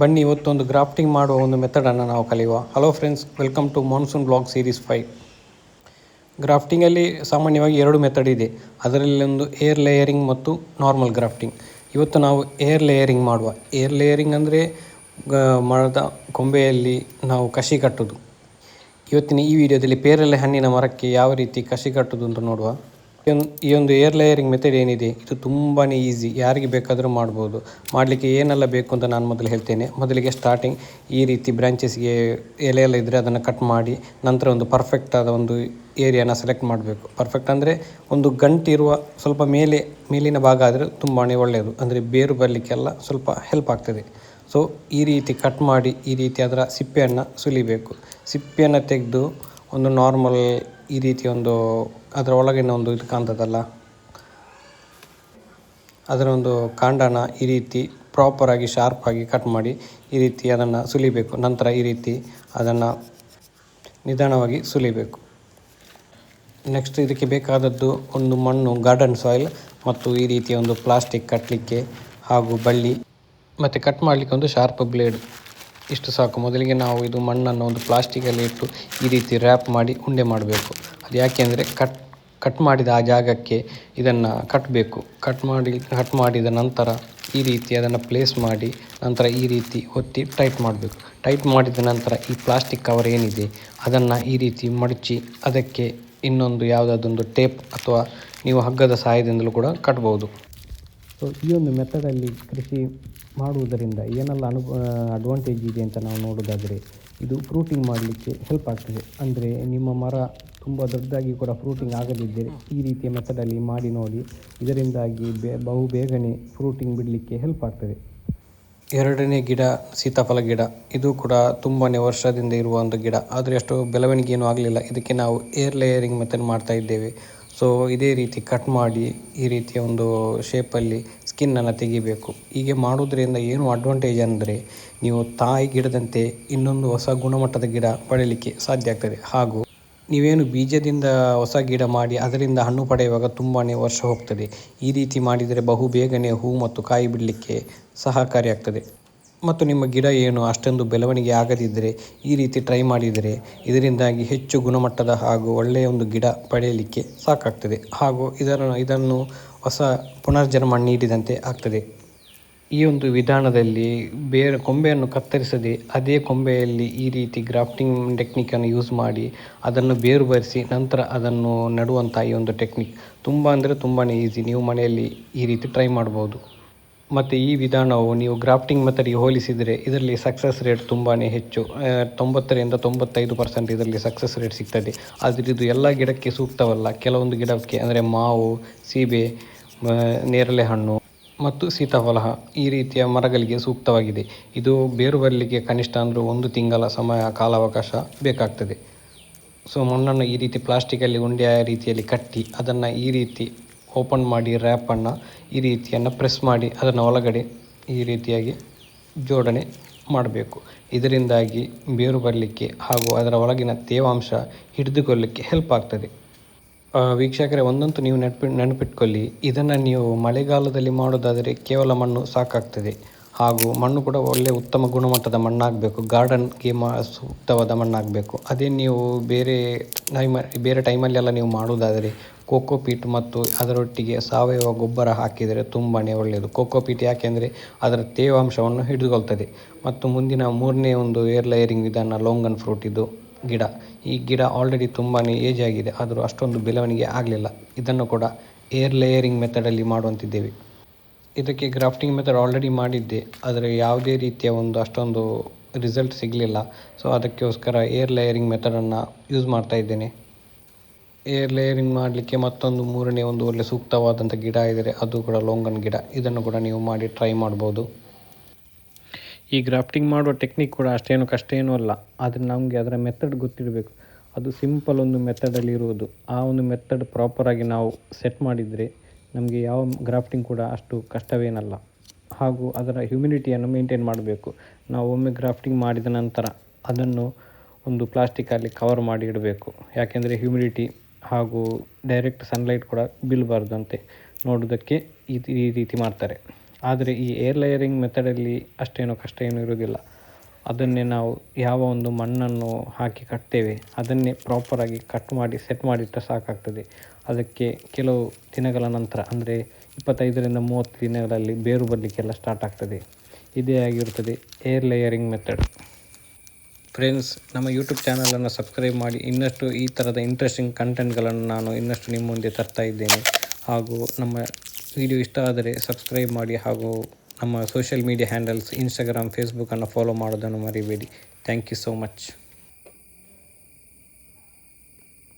ಬನ್ನಿ ಇವತ್ತೊಂದು ಗ್ರಾಫ್ಟಿಂಗ್ ಮಾಡುವ ಒಂದು ಮೆಥಡನ್ನು ನಾವು ಕಲಿಯುವ. Hello friends, welcome to monsoon blog series 5. ಗ್ರಾಫ್ಟಿಂಗಲ್ಲಿ ಸಾಮಾನ್ಯವಾಗಿ 2 ಮೆಥಡ್ ಇದೆ. ಅದರಲ್ಲಿ ಒಂದು ಏರ್ ಲೇಯರಿಂಗ್ ಮತ್ತು ನಾರ್ಮಲ್ ಗ್ರಾಫ್ಟಿಂಗ್. ಇವತ್ತು ನಾವು ಏರ್ ಲೇಯರಿಂಗ್ ಮಾಡುವ. ಏರ್ ಲೇಯರಿಂಗ್ ಅಂದರೆ ಮರದ ಕೊಂಬೆಯಲ್ಲಿ ನಾವು ಕಸಿ ಕಟ್ಟೋದು. ಇವತ್ತಿನ ಈ ವಿಡಿಯೋದಲ್ಲಿ ಪೇರಲೆ ಹಣ್ಣಿನ ಮರಕ್ಕೆ ಯಾವ ರೀತಿ ಕಸಿ ಕಟ್ಟೋದು ಅಂತ ನೋಡುವ. ಈ ಒಂದು ಏರ್ ಲೇಯರಿಂಗ್ ಮೆಥಡ್ ಏನಿದೆ ಇದು ತುಂಬಾ ಈಸಿ, ಯಾರಿಗೆ ಬೇಕಾದರೂ ಮಾಡ್ಬೋದು. ಮಾಡಲಿಕ್ಕೆ ಏನೆಲ್ಲ ಬೇಕು ಅಂತ ನಾನು ಮೊದಲು ಹೇಳ್ತೇನೆ. ಮೊದಲಿಗೆ ಸ್ಟಾರ್ಟಿಂಗ್ ಈ ರೀತಿ ಬ್ರಾಂಚಸ್ಗೆ ಎಲೆ ಎಲ್ಲ ಇದ್ದರೆ ಅದನ್ನು ಕಟ್ ಮಾಡಿ ನಂತರ ಒಂದು ಪರ್ಫೆಕ್ಟ್ ಆದ ಒಂದು ಏರಿಯಾನ ಸೆಲೆಕ್ಟ್ ಮಾಡಬೇಕು. ಪರ್ಫೆಕ್ಟ್ ಅಂದರೆ ಒಂದು ಗಂಟಿರುವ ಸ್ವಲ್ಪ ಮೇಲಿನ ಭಾಗ ಆದರೆ ತುಂಬಾ ಒಳ್ಳೆಯದು, ಅಂದರೆ ಬೇರು ಬರಲಿಕ್ಕೆಲ್ಲ ಸ್ವಲ್ಪ ಹೆಲ್ಪ್ ಆಗ್ತದೆ. ಸೊ ಈ ರೀತಿ ಕಟ್ ಮಾಡಿ ಈ ರೀತಿ ಅದರ ಸಿಪ್ಪೆಯನ್ನು ಸುಲಿಬೇಕು. ಸಿಪ್ಪೆಯನ್ನು ತೆಗೆದು ಒಂದು ನಾರ್ಮಲ್ ಈ ರೀತಿ ಒಂದು ಅದರ ಒಳಗಿನ ಒಂದು ಇದು ಕಾಣ್ತದಲ್ಲ, ಅದರ ಒಂದು ಕಾಂಡನ ಈ ರೀತಿ ಪ್ರಾಪರಾಗಿ ಶಾರ್ಪಾಗಿ ಕಟ್ ಮಾಡಿ ಈ ರೀತಿ ಅದನ್ನು ಸುಲಿಬೇಕು. ನಂತರ ಈ ರೀತಿ ಅದನ್ನು ನಿಧಾನವಾಗಿ ಸುಲಿಬೇಕು. ನೆಕ್ಸ್ಟ್ ಇದಕ್ಕೆ ಬೇಕಾದದ್ದು ಒಂದು ಮಣ್ಣು, ಗಾರ್ಡನ್ ಸಾಯಿಲ್ ಮತ್ತು ಈ ರೀತಿಯ ಒಂದು ಪ್ಲಾಸ್ಟಿಕ್ ಕಟ್ಟಲಿಕ್ಕೆ ಹಾಗೂ ಬಳ್ಳಿ ಮತ್ತು ಕಟ್ ಮಾಡಲಿಕ್ಕೆ ಒಂದು ಶಾರ್ಪ್ ಬ್ಲೇಡ್. ಇಷ್ಟು ಸಾಕು. ಮೊದಲಿಗೆ ನಾವು ಇದು ಮಣ್ಣನ್ನು ಒಂದು ಪ್ಲಾಸ್ಟಿಕಲ್ಲಿ ಇಟ್ಟು ಈ ರೀತಿ ರ್ಯಾಪ್ ಮಾಡಿ ಉಂಡೆ ಮಾಡಬೇಕು. ಅದು ಯಾಕೆ ಅಂದರೆ ಕಟ್ ಮಾಡಿದ ಆ ಜಾಗಕ್ಕೆ ಇದನ್ನು ಕಟ್ಟಬೇಕು. ಕಟ್ ಮಾಡಿದ ನಂತರ ಈ ರೀತಿ ಅದನ್ನು ಪ್ಲೇಸ್ ಮಾಡಿ ನಂತರ ಈ ರೀತಿ ಒತ್ತಿ ಟೈಟ್ ಮಾಡಬೇಕು. ಟೈಟ್ ಮಾಡಿದ ನಂತರ ಈ ಪ್ಲಾಸ್ಟಿಕ್ ಕವರ್ ಏನಿದೆ ಅದನ್ನು ಈ ರೀತಿ ಮಡಚಿ ಅದಕ್ಕೆ ಇನ್ನೊಂದು ಯಾವುದಾದೊಂದು ಟೇಪ್ ಅಥವಾ ನೀವು ಹಗ್ಗದ ಸಹಾಯದಿಂದಲೂ ಕೂಡ ಕಟ್ಬೋದು. ಸೊ ಈ ಒಂದು ಮೆಥಡಲ್ಲಿ ಕೃಷಿ ಮಾಡುವುದರಿಂದ ಏನೆಲ್ಲ ಅಡ್ವಾಂಟೇಜ್ ಇದೆ ಅಂತ ನಾವು ನೋಡೋದಾದರೆ, ಇದು ಫ್ರೂಟಿಂಗ್ ಮಾಡಲಿಕ್ಕೆ ಹೆಲ್ಪ್ ಆಗ್ತದೆ. ಅಂದರೆ ನಿಮ್ಮ ಮರ ತುಂಬ ದೊಡ್ಡದಾಗಿ ಕೂಡ ಫ್ರೂಟಿಂಗ್ ಆಗದಿದ್ದರೆ ಈ ರೀತಿಯ ಮೆಥಡಲ್ಲಿ ಮಾಡಿ ನೋಡಿ. ಇದರಿಂದಾಗಿ ಬಹು ಬೇಗನೆ ಫ್ರೂಟಿಂಗ್ ಬಿಡಲಿಕ್ಕೆ ಹೆಲ್ಪ್ ಆಗ್ತದೆ. ಎರಡನೇ ಗಿಡ ಸೀತಾಫಲ ಗಿಡ. ಇದು ಕೂಡ ತುಂಬಾ ವರ್ಷದಿಂದ ಇರುವ ಒಂದು ಗಿಡ, ಆದರೆ ಅಷ್ಟು ಬೆಳವಣಿಗೆ ಏನೂ ಆಗಲಿಲ್ಲ. ಇದಕ್ಕೆ ನಾವು ಏರ್ ಲೇಯರಿಂಗ್ ಮೆಥಡ್ ಮಾಡ್ತಾ ಇದ್ದೇವೆ. ಸೊ ಇದೇ ರೀತಿ ಕಟ್ ಮಾಡಿ ಈ ರೀತಿಯ ಒಂದು ಶೇಪಲ್ಲಿ ಸ್ಕಿನ್ನನ್ನು ತೆಗಿಬೇಕು. ಹೀಗೆ ಮಾಡೋದ್ರಿಂದ ಏನು ಅಡ್ವಾಂಟೇಜ್ ಅಂದರೆ ನೀವು ತಾಯಿ ಗಿಡದಂತೆ ಇನ್ನೊಂದು ಹೊಸ ಗುಣಮಟ್ಟದ ಗಿಡ ಪಡೆಯಲಿಕ್ಕೆ ಸಾಧ್ಯ ಆಗ್ತದೆ. ಹಾಗೂ ನೀವೇನು ಬೀಜದಿಂದ ಹೊಸ ಗಿಡ ಮಾಡಿ ಅದರಿಂದ ಹಣ್ಣು ಪಡೆಯುವಾಗ ತುಂಬಾ ವರ್ಷ ಹೋಗ್ತದೆ. ಈ ರೀತಿ ಮಾಡಿದರೆ ಬಹು ಬೇಗನೆ ಹೂ ಮತ್ತು ಕಾಯಿ ಬಿಡಲಿಕ್ಕೆ ಸಹಕಾರಿಯಾಗ್ತದೆ. ಮತ್ತು ನಿಮ್ಮ ಗಿಡ ಏನು ಅಷ್ಟೊಂದು ಬೆಳವಣಿಗೆ ಆಗದಿದ್ದರೆ ಈ ರೀತಿ ಟ್ರೈ ಮಾಡಿದರೆ ಇದರಿಂದಾಗಿ ಹೆಚ್ಚು ಗುಣಮಟ್ಟದ ಹಾಗೂ ಒಳ್ಳೆಯ ಒಂದು ಗಿಡ ಪಡೆಯಲಿಕ್ಕೆ ಸಾಕಾಗ್ತದೆ. ಹಾಗೂ ಇದನ್ನು ಹೊಸ ಪುನರ್ಜನ್ಮ ನೀಡಿದಂತೆ ಆಗ್ತದೆ. ಈ ಒಂದು ವಿಧಾನದಲ್ಲಿ ಕೊಂಬೆಯನ್ನು ಕತ್ತರಿಸದೆ ಅದೇ ಕೊಂಬೆಯಲ್ಲಿ ಈ ರೀತಿ ಗ್ರಾಫ್ಟಿಂಗ್ ಟೆಕ್ನಿಕನ್ನು ಯೂಸ್ ಮಾಡಿ ಅದನ್ನು ಬೇರು ಬರಿಸಿ ನಂತರ ಅದನ್ನು ನೆಡುವಂಥ ಈ ಒಂದು ಟೆಕ್ನಿಕ್ ತುಂಬಾ ಈಸಿ. ನೀವು ಮನೆಯಲ್ಲಿ ಈ ರೀತಿ ಟ್ರೈ ಮಾಡ್ಬೋದು. ಮತ್ತು ಈ ವಿಧಾನವು ನೀವು ಗ್ರಾಫ್ಟಿಂಗ್ ಮೆಥಡಿಗೆ ಹೋಲಿಸಿದರೆ ಇದರಲ್ಲಿ ಸಕ್ಸಸ್ ರೇಟ್ ತುಂಬಾ ಹೆಚ್ಚು. 90ರಿಂದ 95% ಇದರಲ್ಲಿ ಸಕ್ಸಸ್ ರೇಟ್ ಸಿಗ್ತದೆ. ಆದರೆ ಇದು ಎಲ್ಲ ಗಿಡಕ್ಕೆ ಸೂಕ್ತವಲ್ಲ. ಕೆಲವೊಂದು ಗಿಡಕ್ಕೆ ಅಂದರೆ ಮಾವು, ಸೀಬೆ, ನೇರಳೆ ಹಣ್ಣು ಮತ್ತು ಸೀತಾಫಲ ಈ ರೀತಿಯ ಮರಗಳಿಗೆ ಸೂಕ್ತವಾಗಿದೆ. ಇದು ಬೇರು ಬರಲಿಕ್ಕೆ ಕನಿಷ್ಠ ಅಂದರೂ 1 ತಿಂಗಳ ಕಾಲಾವಕಾಶ ಬೇಕಾಗ್ತದೆ. ಸೊ ಮಣ್ಣನ್ನು ಈ ರೀತಿ ಪ್ಲಾಸ್ಟಿಕಲ್ಲಿ ಉಂಡೆಯ ರೀತಿಯಲ್ಲಿ ಕಟ್ಟಿ ಅದನ್ನು ಈ ರೀತಿ ಓಪನ್ ಮಾಡಿ ರ್ಯಾಪನ್ನು ಈ ರೀತಿಯನ್ನು ಪ್ರೆಸ್ ಮಾಡಿ ಅದನ್ನು ಒಳಗಡೆ ಈ ರೀತಿಯಾಗಿ ಜೋಡಣೆ ಮಾಡಬೇಕು. ಇದರಿಂದಾಗಿ ಬೇರು ಬರಲಿಕ್ಕೆ ಹಾಗೂ ಅದರ ಒಳಗಿನ ತೇವಾಂಶ ಹಿಡಿದುಕೊಳ್ಳಲಿಕ್ಕೆ ಹೆಲ್ಪ್ ಆಗ್ತದೆ. ವೀಕ್ಷಕರೇ, ಒಂದಂತೂ ನೀವು ನೆನಪಿಟ್ಕೊಳ್ಳಿ, ಇದನ್ನು ನೀವು ಮಳೆಗಾಲದಲ್ಲಿ ಮಾಡೋದಾದರೆ ಕೇವಲ ಮಣ್ಣು ಸಾಕಾಗ್ತದೆ. ಹಾಗೂ ಮಣ್ಣು ಕೂಡ ಒಳ್ಳೆಯ ಉತ್ತಮ ಗುಣಮಟ್ಟದ ಮಣ್ಣಾಗಬೇಕು, ಗಾರ್ಡನ್ಗೆ ಸೂಕ್ತವಾದ ಮಣ್ಣಾಗಬೇಕು. ಅದೇ ನೀವು ಬೇರೆ ಟೈಮಲ್ಲೆಲ್ಲ ನೀವು ಮಾಡೋದಾದರೆ ಕೋಕೋಪೀಟ್ ಮತ್ತು ಅದರೊಟ್ಟಿಗೆ ಸಾವಯವ ಗೊಬ್ಬರ ಹಾಕಿದರೆ ತುಂಬಾ ಒಳ್ಳೆಯದು. ಕೋಕೋಪೀಟ್ ಯಾಕೆಂದರೆ ಅದರ ತೇವಾಂಶವನ್ನು ಹಿಡಿದುಕೊಳ್ತದೆ. ಮತ್ತು ಮುಂದಿನ 3ನೇ ಒಂದು ಏರ್ ಲೇಯರಿಂಗ್ ವಿಧಾನ ಲೋಂಗನ್ ಫ್ರೂಟ್. ಇದು ಗಿಡ, ಈ ಗಿಡ ಆಲ್ರೆಡಿ ತುಂಬಾ ಏಜ್ ಆಗಿದೆ, ಆದರೂ ಅಷ್ಟೊಂದು ಬೆಳವಣಿಗೆ ಆಗಲಿಲ್ಲ. ಇದನ್ನು ಕೂಡ ಏರ್ ಲೇಯರಿಂಗ್ ಮೆಥಡಲ್ಲಿ ಮಾಡುವಂತಿದ್ದೇವೆ. ಇದಕ್ಕೆ ಗ್ರಾಫ್ಟಿಂಗ್ ಮೆಥಡ್ ಆಲ್ರೆಡಿ ಮಾಡಿದ್ದೆ, ಆದರೆ ಯಾವುದೇ ರೀತಿಯ ಒಂದು ಅಷ್ಟೊಂದು ರಿಸಲ್ಟ್ ಸಿಗಲಿಲ್ಲ. ಸೊ ಅದಕ್ಕೋಸ್ಕರ ಏರ್ ಲೇಯರಿಂಗ್ ಮೆಥಡನ್ನು ಯೂಸ್ ಮಾಡ್ತಾ ಇದ್ದೇನೆ. ಏರ್ ಲೇಯರಿಂಗ್ ಮಾಡಲಿಕ್ಕೆ ಮತ್ತೊಂದು 3ನೇ ಒಂದು ಒಳ್ಳೆ ಸೂಕ್ತವಾದಂಥ ಗಿಡ ಇದ್ದರೆ ಅದು ಕೂಡ ಲೋಂಗನ್ ಗಿಡ. ಇದನ್ನು ಕೂಡ ನೀವು ಮಾಡಿ ಟ್ರೈ ಮಾಡ್ಬೋದು. ಈ ಗ್ರಾಫ್ಟಿಂಗ್ ಮಾಡುವ ಟೆಕ್ನಿಕ್ ಕೂಡ ಅಷ್ಟೇನು ಕಷ್ಟ ಏನೂ ಅಲ್ಲ, ಆದರೆ ನಮಗೆ ಅದರ ಮೆಥಡ್ ಗೊತ್ತಿರಬೇಕು. ಅದು ಸಿಂಪಲ್ ಒಂದು ಮೆಥಡಲ್ಲಿ ಇರುವುದು. ಆ ಒಂದು ಮೆಥಡ್ ಪ್ರಾಪರಾಗಿ ನಾವು ಸೆಟ್ ಮಾಡಿದರೆ ನಮಗೆ ಯಾವ ಗ್ರಾಫ್ಟಿಂಗ್ ಕೂಡ ಅಷ್ಟು ಕಷ್ಟವೇನಲ್ಲ. ಹಾಗೂ ಅದರ ಹ್ಯುಮಿಡಿಟಿಯನ್ನು ಮೇಂಟೈನ್ ಮಾಡಬೇಕು. ನಾವು ಒಮ್ಮೆ ಗ್ರಾಫ್ಟಿಂಗ್ ಮಾಡಿದ ನಂತರ ಅದನ್ನು ಒಂದು ಪ್ಲಾಸ್ಟಿಕಲ್ಲಿ ಕವರ್ ಮಾಡಿ ಇಡಬೇಕು. ಯಾಕೆಂದರೆ ಹ್ಯುಮಿಡಿಟಿ ಹಾಗೂ ಡೈರೆಕ್ಟ್ ಸನ್ಲೈಟ್ ಕೂಡ ಬೀಳಬಾರ್ದಂತೆ ನೋಡೋದಕ್ಕೆ ಈ ರೀತಿ ಮಾಡ್ತಾರೆ. ಆದರೆ ಈ ಏರ್ ಲೇಯರಿಂಗ್ ಮೆಥಡಲ್ಲಿ ಅಷ್ಟೇನೂ ಕಷ್ಟ ಏನೂ ಇರುವುದಿಲ್ಲ. ಅದನ್ನೇ ನಾವು ಯಾವ ಒಂದು ಮಣ್ಣನ್ನು ಹಾಕಿ ಕಟ್ತೇವೆ ಅದನ್ನೇ ಪ್ರಾಪರಾಗಿ ಕಟ್ ಮಾಡಿ ಸೆಟ್ ಮಾಡಿಟ್ಟರೆ ಸಾಕಾಗ್ತದೆ. ಅದಕ್ಕೆ ಕೆಲವು ದಿನಗಳ ನಂತರ ಅಂದರೆ 25ರಿಂದ 30 ದಿನಗಳಲ್ಲಿ ಬೇರು ಬರಲಿಕ್ಕೆಲ್ಲ ಸ್ಟಾರ್ಟ್ ಆಗ್ತದೆ. ಇದೇ ಆಗಿರುತ್ತದೆ ಏರ್ ಲೇಯರಿಂಗ್ ಮೆಥಡ್. ಫ್ರೆಂಡ್ಸ್, ನಮ್ಮ ಯೂಟ್ಯೂಬ್ ಚಾನಲನ್ನು ಸಬ್ಸ್ಕ್ರೈಬ್ ಮಾಡಿ. ಇನ್ನಷ್ಟು ಈ ಥರದ ಇಂಟ್ರೆಸ್ಟಿಂಗ್ ಕಂಟೆಂಟ್ಗಳನ್ನು ನಾನು ಇನ್ನಷ್ಟು ನಿಮ್ಮ ಮುಂದೆ ತರ್ತಾ ಇದ್ದೇನೆ. ಹಾಗೂ ನಮ್ಮ ವಿಡಿಯೋ ಇಷ್ಟ ಆದರೆ ಸಬ್ಸ್ಕ್ರೈಬ್ ಮಾಡಿ ಹಾಗೂ ನಮ್ಮ ಸೋಷಿಯಲ್ ಮೀಡಿಯಾ ಹ್ಯಾಂಡಲ್ಸ್ ಇನ್ಸ್ಟಾಗ್ರಾಮ್, ಫೇಸ್ಬುಕ್ಕನ್ನು ಫಾಲೋ ಮಾಡೋದನ್ನು ಮರಿಬೇಡಿ. Thank you so much.